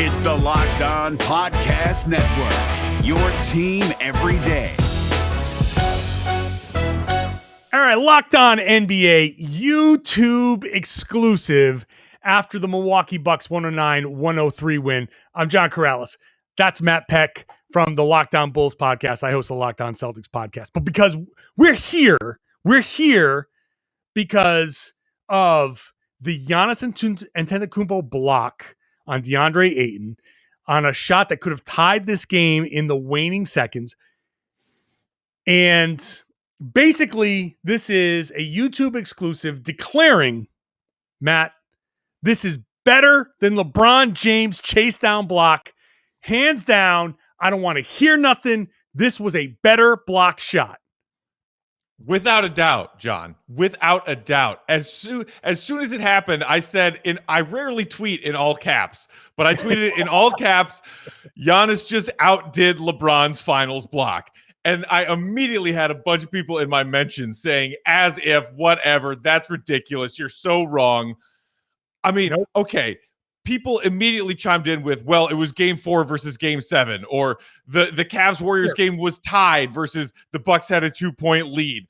It's the Locked On Podcast Network, your team every day. All right, Locked On NBA, YouTube exclusive after the Milwaukee Bucks 109-103 win. I'm John Corrales. That's Matt Peck from the Locked On Bulls podcast. I host the Locked On Celtics podcast. But because we're here because of the Giannis Antetokounmpo block on DeAndre Ayton on a shot that could have tied this game in the waning seconds. And basically, this is a YouTube exclusive declaring, Matt, this is better than LeBron James chase down block. Hands down, I don't want to hear nothing. This was a better block shot. Without a doubt, John. Without a doubt. As soon as it happened, I said, I rarely tweet in all caps, but I tweeted in all caps, Giannis just outdid LeBron's finals block. And I immediately had a bunch of people in my mentions saying, as if, whatever, that's ridiculous. You're so wrong. I mean, okay. People immediately chimed in with, well, it was game 4 versus game 7, or the Cavs-Warriors game was tied versus the Bucks had a 2-point lead.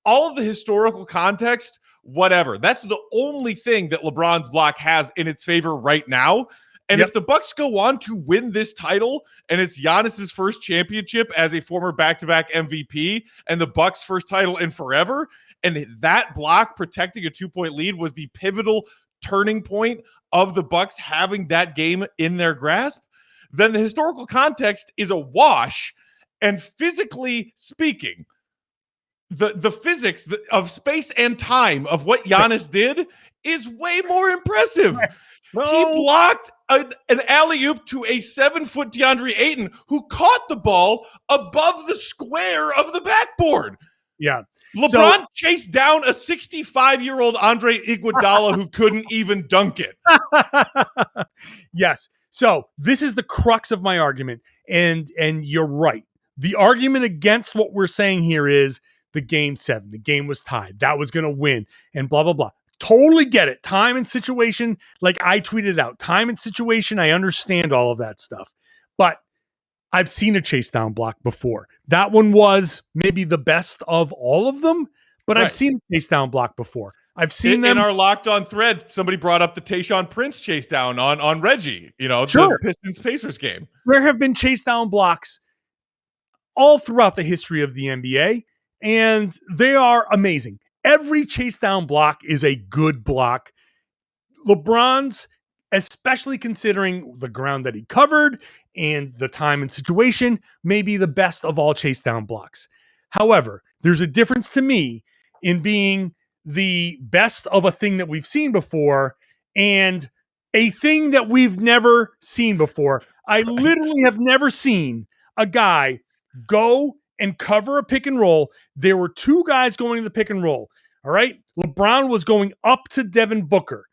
All of the historical context, whatever. That's the only thing that LeBron's block has in its favor right now. And if the Bucks go on to win this title, and it's Giannis's first championship as a former back-to-back MVP, and the Bucks' first title in forever, and that block protecting a 2-point lead was the pivotal turning point of the Bucks having that game in their grasp, then the historical context is a wash. And physically speaking, the physics of space and time of what Giannis did is way more impressive. He blocked an alley-oop to a 7-foot DeAndre Ayton who caught the ball above the square of the backboard. Yeah. LeBron chased down a 65-year-old Andre Iguodala who couldn't even dunk it. Yes. So this is the crux of my argument. And you're right. The argument against what we're saying here is the game 7. The game was tied. That was going to win and blah, blah, blah. Totally get it. Time and situation, like I tweeted out. Time and situation, I understand all of that stuff. But I've seen a chase down block before. That one was maybe the best of all of them, but I've seen a chase down block before. I've seen them in our Locked On thread. Somebody brought up the Tayshaun Prince chase down on Reggie, sure. The Pistons Pacers game. There have been chase down blocks all throughout the history of the NBA, and they are amazing. Every chase down block is a good block. LeBron's, especially considering the ground that he covered and the time and situation, may be the best of all chase down blocks. However, there's a difference to me in being the best of a thing that we've seen before and a thing that we've never seen before. I literally have never seen a guy go and cover a pick and roll. There were 2 guys going to the pick and roll. All right. LeBron was going up to Devin Booker,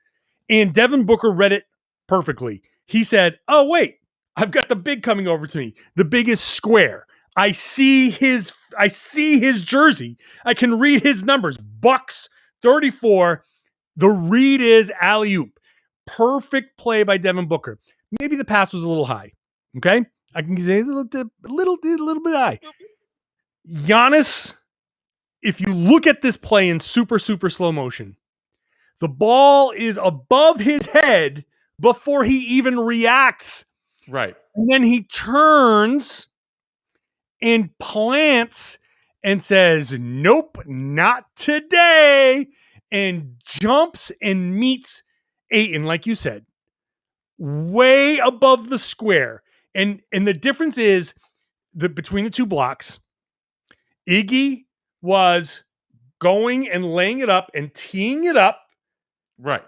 and Devin Booker read it perfectly. He said, oh, wait, I've got the big coming over to me. The big is square. I see his jersey. I can read his numbers. Bucks 34. The read is alley-oop. Perfect play by Devin Booker. Maybe the pass was a little high. Okay. I can say a little bit high. Giannis, if you look at this play in super, super slow motion, the ball is above his head before he even reacts. Right. And then he turns and plants and says, nope, not today, and jumps and meets Ayton, like you said, way above the square. And the difference is between the 2 blocks, Iggy was going and laying it up and teeing it up. Right.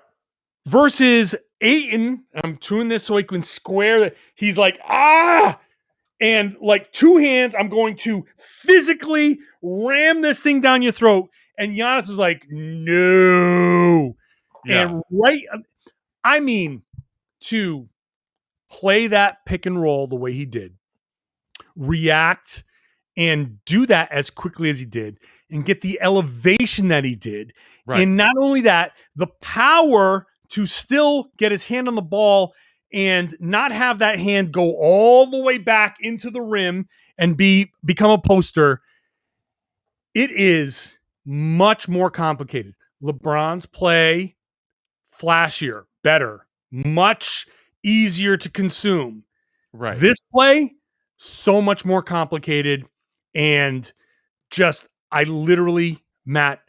Versus Ayton, I'm doing this so he can square that. He's like, and like 2 hands, I'm going to physically ram this thing down your throat. And Giannis is like, no. Yeah. And to play that pick and roll the way he did, react and do that as quickly as he did, and get the elevation that he did. Right. And not only that, the power to still get his hand on the ball and not have that hand go all the way back into the rim and become a poster. It is much more complicated. LeBron's play, flashier, better, much easier to consume. Right. This play, so much more complicated, and just, I literally, Matt,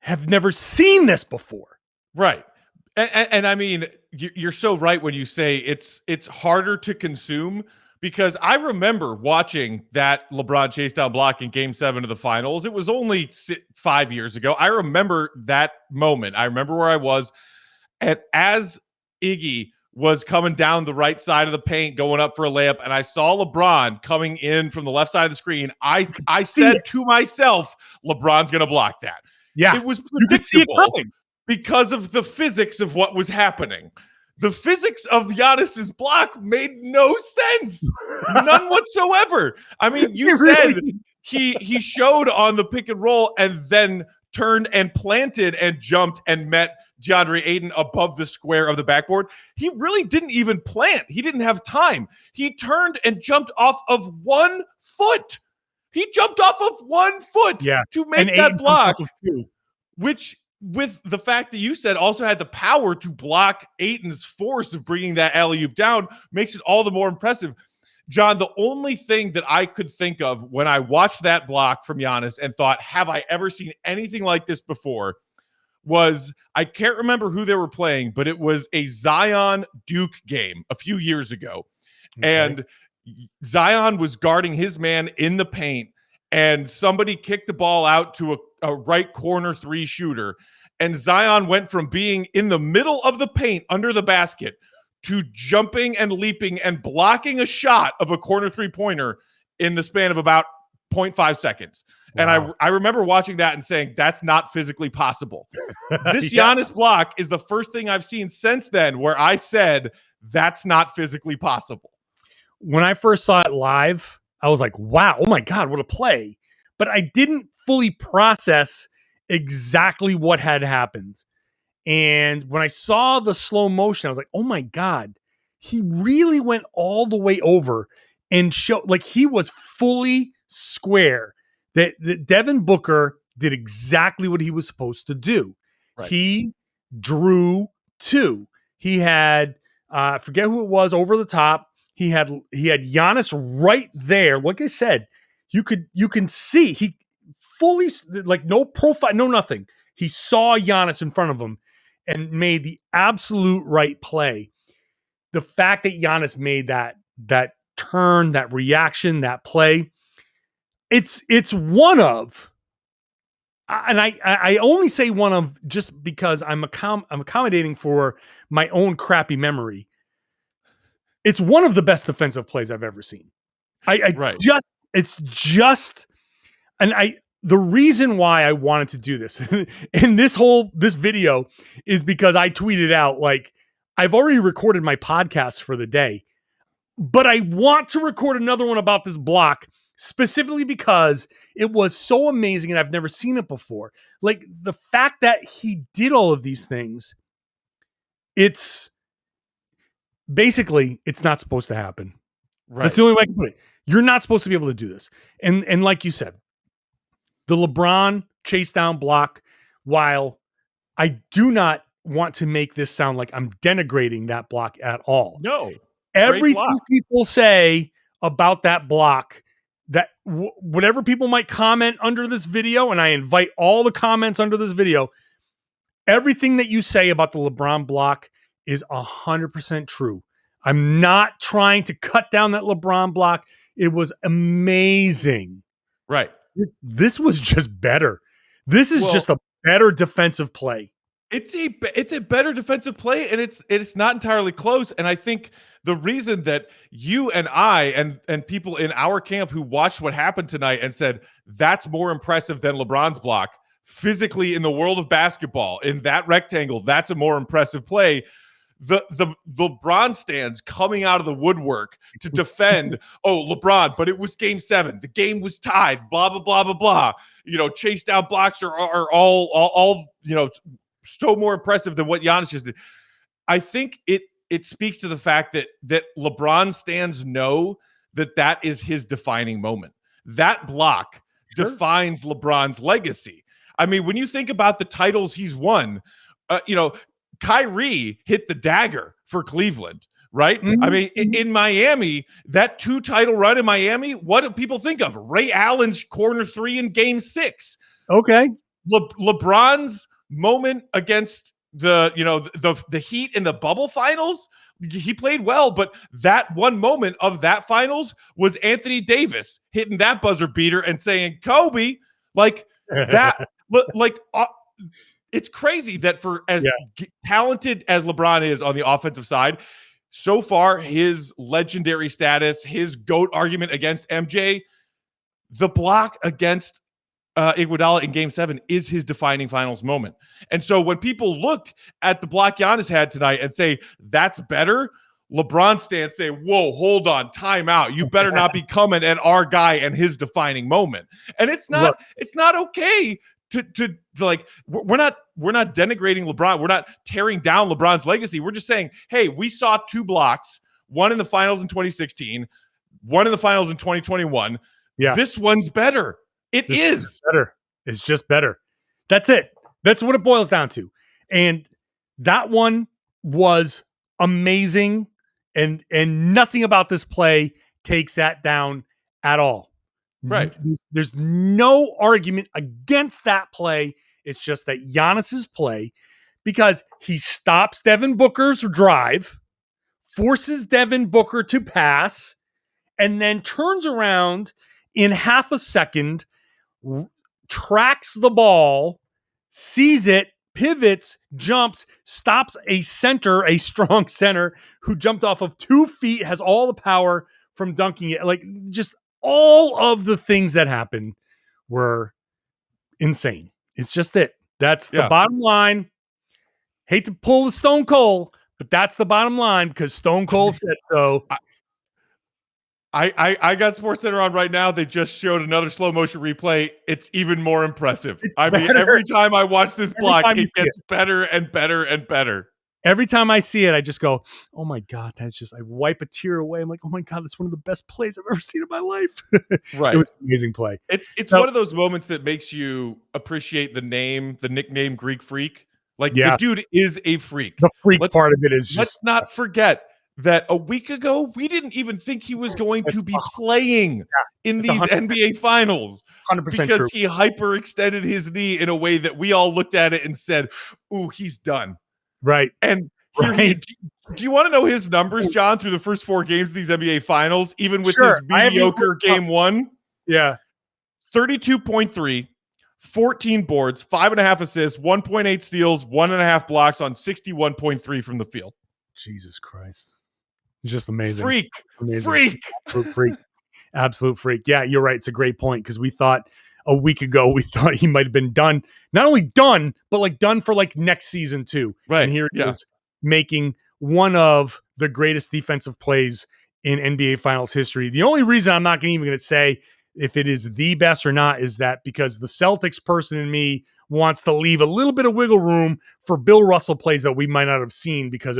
have never seen this before. Right. And I mean, you're so right when you say it's harder to consume, because I remember watching that LeBron chase down block in Game 7 of the Finals. It was only 5 years ago. I remember that moment. I remember where I was. And as Iggy was coming down the right side of the paint, going up for a layup, and I saw LeBron coming in from the left side of the screen, I said to myself, LeBron's going to block that. Yeah. It was You could see it predictable coming. because of the physics of what was happening. The physics of Giannis's block made no sense. None whatsoever. I mean, you said he showed on the pick and roll and then turned and planted and jumped and met DeAndre Ayton above the square of the backboard. He really didn't even plant. He didn't have time. He turned and jumped off of 1 foot. He jumped off of 1 foot to make that block, which, with the fact that you said also had the power to block Ayton's force of bringing that alley-oop down, makes it all the more impressive. John, the only thing that I could think of when I watched that block from Giannis and thought, have I ever seen anything like this before, was, I can't remember who they were playing, but it was a Zion Duke game a few years ago. Okay. And Zion was guarding his man in the paint, and somebody kicked the ball out to a right corner 3 shooter. And Zion went from being in the middle of the paint under the basket to jumping and leaping and blocking a shot of a corner 3-pointer in the span of about 0.5 seconds. Wow. And I remember watching that and saying, that's not physically possible. This Giannis block is the first thing I've seen since then where I said, that's not physically possible. When I first saw it live, I was like, wow, oh my God, what a play. But I didn't fully process exactly what had happened. And when I saw the slow motion, I was like, oh my God, he really went all the way over and showed, like, he was fully square. That Devin Booker did exactly what he was supposed to do. Right. He drew 2. He had, I forget who it was, over the top. He had Giannis right there. Like I said, you can see he fully, like, no profile, no nothing. He saw Giannis in front of him and made the absolute right play. The fact that Giannis made that turn, that reaction, that play, it's one of, and I only say one of just because I'm accommodating for my own crappy memory. It's one of the best defensive plays I've ever seen. The reason why I wanted to do this in this video is because I tweeted out, like, I've already recorded my podcast for the day, but I want to record another one about this block specifically because it was so amazing and I've never seen it before. Like, the fact that he did all of these things, it's basically, it's not supposed to happen. Right. That's the only way I can put it. You're not supposed to be able to do this. And like you said, the LeBron chase down block, while I do not want to make this sound like I'm denigrating that block at all. No. Everything people say about that block, that whatever people might comment under this video, and I invite all the comments under this video, everything that you say about the LeBron block is 100% true. I'm not trying to cut down that LeBron block. It was amazing. Right. This was just better. This is just a better defensive play. It's a better defensive play, and it's not entirely close. And I think the reason that you and I and people in our camp who watched what happened tonight and said that's more impressive than LeBron's block physically in the world of basketball, in that rectangle, that's a more impressive play. The LeBron stands coming out of the woodwork to defend, oh, LeBron, but it was Game 7. The game was tied, blah, blah, blah, blah, blah. You know, chase down blocks are all you know, so more impressive than what Giannis just did. I think it speaks to the fact that LeBron stands know that is his defining moment. That block defines LeBron's legacy. I mean, when you think about the titles he's won, Kyrie hit the dagger for Cleveland, right? Mm-hmm. I mean, in Miami, that 2-title run in Miami, what do people think of? Ray Allen's corner 3 in Game 6. Okay. LeBron's moment against the Heat in the bubble finals, he played well, but that one moment of that finals was Anthony Davis hitting that buzzer beater and saying, Kobe, like that, it's crazy that for as talented as LeBron is on the offensive side, so far his legendary status, his GOAT argument against MJ, the block against Iguodala in Game 7 is his defining finals moment. And so when people look at the block Giannis had tonight and say, that's better, LeBron stands say, whoa, hold on, time out. You better not be coming at our guy and his defining moment. And it's not okay to like, we're not denigrating LeBron. We're not tearing down LeBron's legacy. We're just saying, hey, we saw 2 blocks, one in the finals in 2016, one in the finals in 2021. Yeah. This one's better. This is better. It's just better. That's it. That's what it boils down to. And that one was amazing. And nothing about this play takes that down at all. Right. There's no argument against that play. It's just that Giannis's play, because he stops Devin Booker's drive, forces Devin Booker to pass, and then turns around in half a second, tracks the ball, sees it, pivots, jumps, stops a strong center who jumped off of 2 feet, has all the power from dunking it. Like, just all of the things that happened were insane. It's just it. That's the bottom line. Hate to pull the Stone Cold, but that's the bottom line because Stone Cold said so. I got SportsCenter on right now. They just showed another slow motion replay. It's even more impressive. I mean, every time I watch this block, it gets better and better and better. Every time I see it, I just go, oh my God, I wipe a tear away. I'm like, oh my God, that's one of the best plays I've ever seen in my life. Right. It was an amazing play. It's one of those moments that makes you appreciate the nickname Greek Freak. Like, the dude is a freak. The freak part of it is just... Let's not forget that a week ago, we didn't even think he was going to be playing in these NBA finals 100% because true. he hyperextended his knee in a way that we all looked at it and said, ooh, he's done. Right. And do you want to know his numbers, John, through the first 4 games of these NBA finals, even with his mediocre game 1? Yeah. 32.3, 14 boards, 5.5 assists, 1.8 steals, 1.5 blocks on 61.3 from the field. Jesus Christ. Just amazing. Freak. Absolute freak. Yeah, you're right. It's a great point because we thought a week ago, we thought he might have been done. Not only done, but like done for like next season too. Right. And here he is making one of the greatest defensive plays in NBA Finals history. The only reason I'm not even going to say if it is the best or not is that because the Celtics person in me wants to leave a little bit of wiggle room for Bill Russell plays that we might not have seen because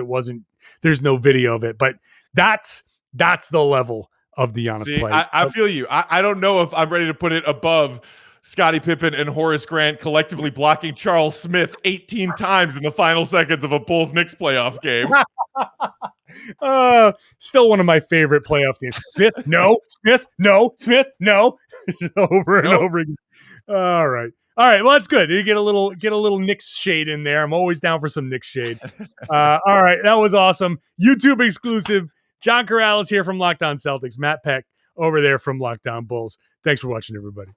there's no video of it. But that's the level of the Giannis play. I feel you. I don't know if I'm ready to put it above Scottie Pippen and Horace Grant collectively blocking Charles Smith 18 times in the final seconds of a Bulls-Knicks playoff game. Still one of my favorite playoff games. Smith, no. Smith, no. Smith, no. Over and over again. All right. Well, that's good. You get a little Knicks shade in there. I'm always down for some Knicks shade. All right. That was awesome. YouTube exclusive. John Corrales here from Locked On Celtics. Matt Peck over there from Locked On Bulls. Thanks for watching, everybody.